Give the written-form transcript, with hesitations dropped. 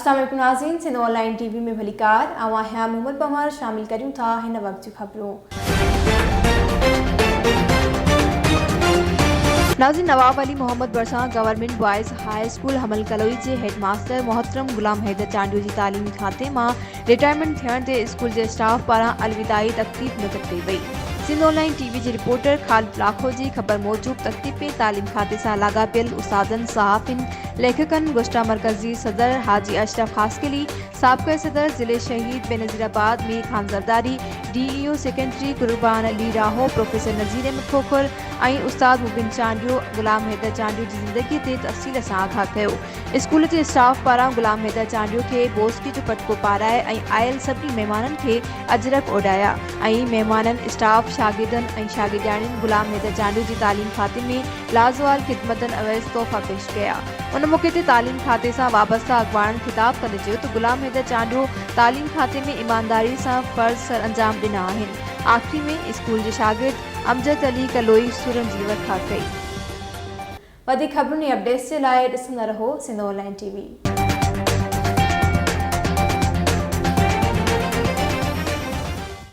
अस्सलाम वालेकुम नाज़रीन, सिंध ऑनलाइन टीवी में भलीकार आवां मोहम्मद बमर शामिल करूं था हिन वक्त जी खबरों। नाज़रीन, नवाब अली मोहम्मद बरसा गवर्नमेंट बॉयज़ हाई स्कूल हमल कलोई के हेडमास्टर मोहतरम गुलाम हैदर चांडियो की तालीमी खाते में रिटायरमेंट थियण ते स्कूल के स्टाफ पारा अलविदाई तकरीब मुनक़िद कई वई। सिंध ऑनलाइन टीवी के रिपोर्टर खालिद लाखो की खबर मूजिब तकरीब में तालीम खाते से लागापियल उस्तादन, सहाफ़िन, लेखकन, गोश्ता मरकजी सदर हाजी अशरफ हास्किली, साबका सदर जिले शहीद बेनज़ीराबाद मीर खान जरदारी, DEO सेक्रेटरी कुर्बान अली राहो, प्रोफेसर नज़ीर अहमद खोखर और उस्ताद मुबिन चांडियो गुलाम हैदर चांडियो की जिंदगी ते तफ़सील से आगाह किया। स्कूल के स्टाफ पारा गुलाम हैदर चांडियो के बोस्की जो पटको पाराए और आयल सभी मेहमानन के अजरक उड़ाया और मेहमान स्टाफ शागिर्दन और शागिर्दियाणिन गुलाम हैदर चांडियो की तालीम खाते में लाजवाल खिदमतन अवैज़ तोहफ़ा पेश किया। उन मौके ते तालीम खाते से वाबस्ता अखबारन खिताब कंदे चयो तो गुलाम हैदर चांडियो तालीम खाते में ईमानदारी से फ़र्ज़ सर अंजाम दिना आहिनि। आखिरी में स्कूल के शागिर्द अमजद अली कलोई सुरन जी वरखा कई। वधिक खबरुनि अपडेट्स के लिए ॾिसंदा रहो सिंध ऑनलाइन टीवी।